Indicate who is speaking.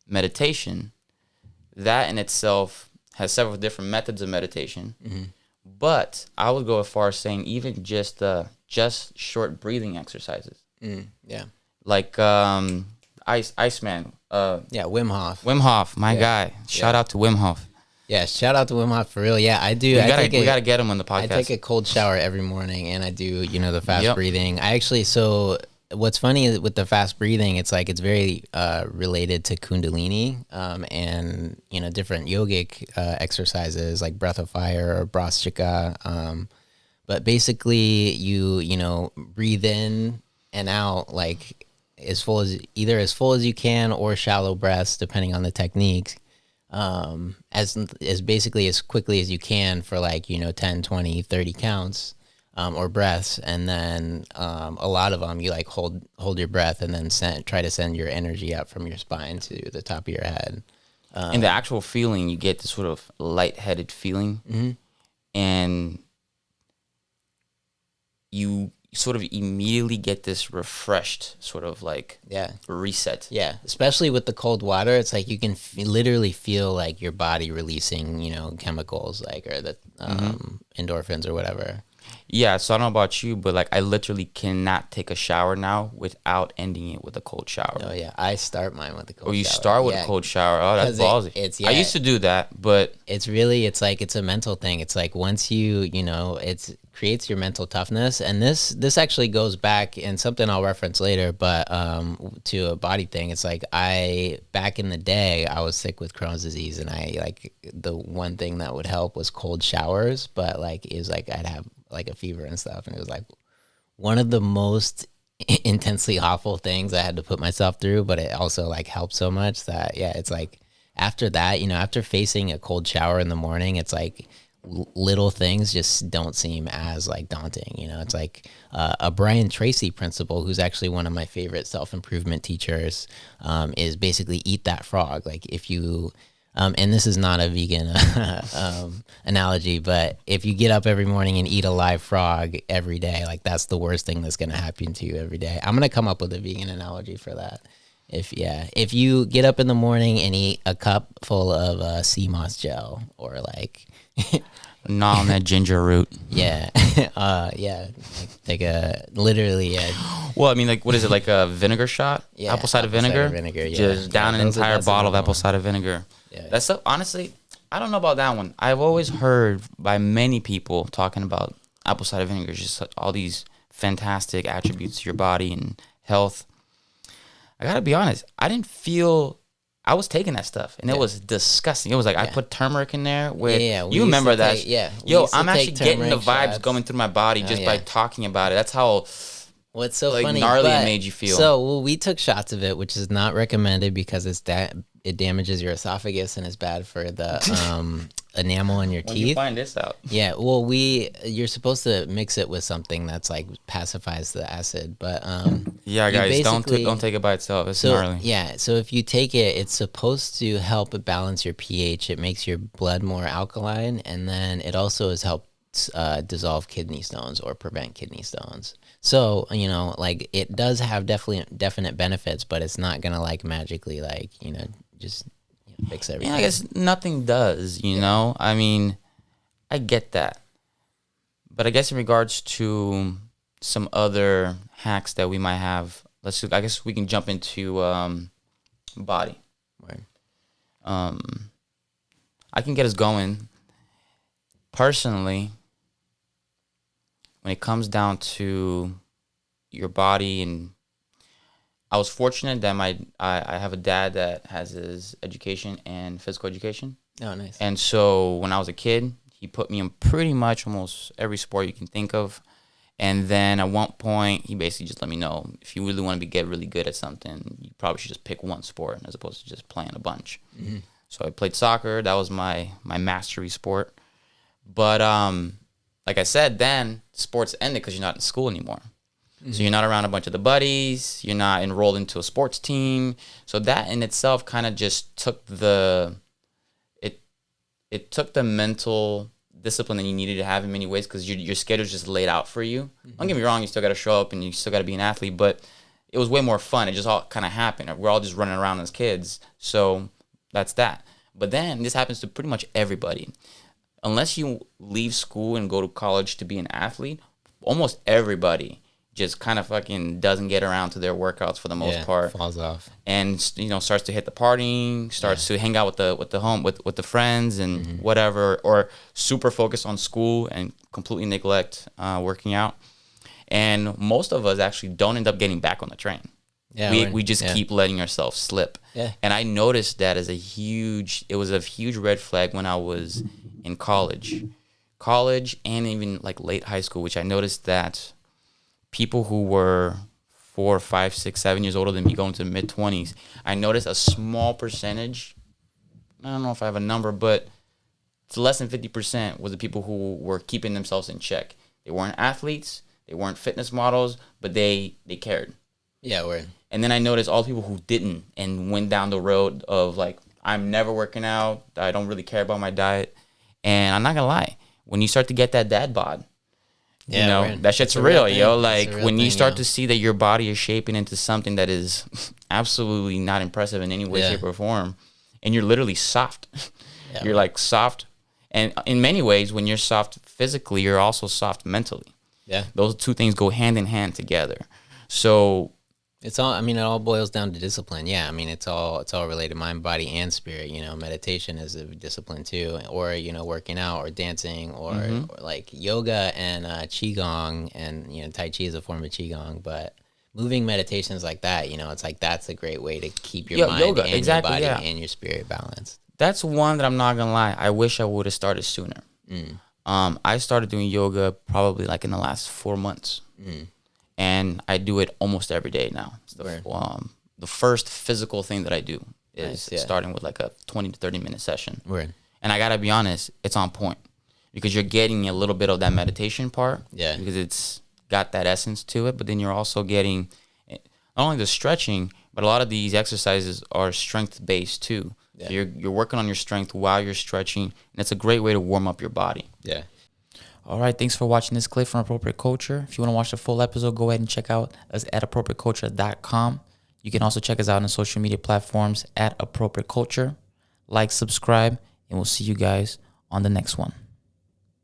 Speaker 1: meditation, that in itself has several different methods of meditation. Mm-hmm. But I would go as far as saying even just short breathing exercises.
Speaker 2: Yeah.
Speaker 1: Like Iceman.
Speaker 2: Wim Hof.
Speaker 1: Wim Hof, my guy. Shout out to Wim Hof.
Speaker 2: Yeah, shout out to Wim Hof for real. Yeah, I do.
Speaker 1: We gotta get him on the podcast.
Speaker 2: I take a cold shower every morning, and I do, the fast breathing. So what's funny with the fast breathing, it's like it's very related to Kundalini and different yogic exercises like breath of fire or Brastrika. But basically, you breathe in and out like as full as you can, or shallow breaths depending on the technique. As basically as quickly as you can for 10, 20, 30 counts, or breaths. And then, a lot of them you hold your breath and then try to send your energy up from your spine to the top of your head.
Speaker 1: And the actual feeling, you get this sort of lightheaded feeling, mm-hmm. and you sort of immediately get this refreshed sort of reset.
Speaker 2: Yeah, especially with the cold water, it's like you can literally feel like your body releasing, chemicals or the endorphins or whatever.
Speaker 1: Yeah, so I don't know about you, but I literally cannot take a shower now without ending it with a cold shower.
Speaker 2: Oh yeah, I start mine with a cold shower.
Speaker 1: Oh, you start with a cold shower. Oh, that's ballsy. I used to do that, but
Speaker 2: it's a mental thing. It's like once it creates your mental toughness, and this actually goes back in something I'll reference later, but to a body thing. It's like back in the day I was sick with Crohn's disease, and the one thing that would help was cold showers, but it was I'd have a fever and stuff, and it was one of the most intensely awful things I had to put myself through, but it also helped so much that it's after that, after facing a cold shower in the morning, it's little things just don't seem as daunting. It's a Brian Tracy principle, who's actually one of my favorite self-improvement teachers, is basically eat that frog. If you and this is not a vegan analogy, but if you get up every morning and eat a live frog every day, that's the worst thing that's going to happen to you every day. I'm going to come up with a vegan analogy for that. If you get up in the morning and eat a cup full of sea moss gel, or
Speaker 1: gnaw on that ginger root.
Speaker 2: Yeah. Take literally.
Speaker 1: Well, I mean, what is it, a vinegar shot?
Speaker 2: Yeah.
Speaker 1: Apple cider vinegar?
Speaker 2: Yeah.
Speaker 1: Just down an entire bottle of apple cider vinegar.
Speaker 2: Yeah.
Speaker 1: That stuff, honestly, I don't know about that one. I've always heard by many people talking about apple cider vinegar, just all these fantastic attributes to your body and health. I gotta be honest, I was taking that stuff, and it was disgusting. It was I put turmeric in there. You remember that? Yo, I'm actually getting the vibes going through my body just by talking about it. That's how
Speaker 2: what's so funny,
Speaker 1: gnarly it made you feel.
Speaker 2: So we took shots of it, which is not recommended because it damages your esophagus and is bad for the enamel in your teeth. When did you
Speaker 1: find this out?
Speaker 2: Yeah, well, you're supposed to mix it with something that's pacifies the acid, but
Speaker 1: yeah, guys, don't take it by itself. It's gnarly.
Speaker 2: Yeah, so if you take it, it's supposed to help balance your pH. It makes your blood more alkaline, and then it also has helped dissolve kidney stones or prevent kidney stones. So it does have definite benefits, but it's not gonna magically just fix everything.
Speaker 1: Yeah, I guess nothing does, know? I mean, I get that. But I guess in regards to some other hacks that we might have, I guess we can jump into body.
Speaker 2: Right.
Speaker 1: I can get us going. Personally, when it comes down to your body, and I was fortunate that I have a dad that has his education and physical education.
Speaker 2: Oh, nice.
Speaker 1: And so when I was a kid, he put me in pretty much almost every sport you can think of. And then at one point, he basically just let me know, if you really want to get really good at something, you probably should just pick one sport as opposed to just playing a bunch. Mm-hmm. So I played soccer. That was my mastery sport. But like I said, then sports ended because you're not in school anymore. Mm-hmm. So you're not around a bunch of the buddies. You're not enrolled into a sports team. So that in itself kind of just took it took the mental discipline that you needed to have in many ways, because your schedule's just laid out for you. Mm-hmm. Don't get me wrong, you still got to show up and you still got to be an athlete, but it was way more fun. It just all kind of happened. We're all just running around as kids. So that's that. But then this happens to pretty much everybody. Unless you leave school and go to college to be an athlete, almost everybody just kind of fucking doesn't get around to their workouts for the most part.
Speaker 2: Falls off.
Speaker 1: And starts to hit the partying, starts to hang out with the friends and whatever, or super focused on school and completely neglect working out. And most of us actually don't end up getting back on the train. Yeah, we just keep letting ourselves slip.
Speaker 2: Yeah.
Speaker 1: And I noticed that as a huge red flag when I was in college and even like late high school, which I noticed that people who were 4, 5, 6, 7 years older than me going to the mid-20s, I noticed a small percentage, I don't know if I have a number, but it's less than 50% was the people who were keeping themselves in check. They weren't athletes, they weren't fitness models, but they cared.
Speaker 2: Yeah, word.
Speaker 1: And then I noticed all the people who didn't and went down the road of like, I'm never working out, I don't really care about my diet. And I'm not gonna lie, when you start to get that dad bod, that shit's real, yo. Like when you start to see that your body is shaping into something that is absolutely not impressive in any way, shape, or form, and you're literally soft. You're like soft, and in many ways, when you're soft physically, you're also soft mentally. Yeah, those two things go hand in hand together. So
Speaker 2: it's all, I mean, it all boils down to discipline. Yeah, I mean, it's all related, mind, body, and spirit. Meditation is a discipline too, or working out, or dancing, or like yoga and qigong, and tai chi is a form of qigong. But moving meditations like that, it's like that's a great way to keep your mind yoga, and your body and your spirit balanced.
Speaker 1: That's one that I'm not gonna lie, I wish I would have started sooner. I started doing yoga probably like in the last 4 months. And I do it almost every day now. The first physical thing that I do is starting with like a 20 to 30 minute session.
Speaker 2: Word.
Speaker 1: And I gotta be honest, it's on point because you're getting a little bit of that meditation part.
Speaker 2: Yeah.
Speaker 1: Because it's got that essence to it, but then you're also getting not only the stretching, but a lot of these exercises are strength based too. Yeah. So you're working on your strength while you're stretching, and it's a great way to warm up your body.
Speaker 2: Yeah.
Speaker 1: All right, thanks for watching this clip from Appropriate Culture. If you want to watch the full episode, go ahead and check out us at appropriateculture.com. You can also check us out on social media platforms at Appropriate Culture. Like, subscribe, and we'll see you guys on the next one.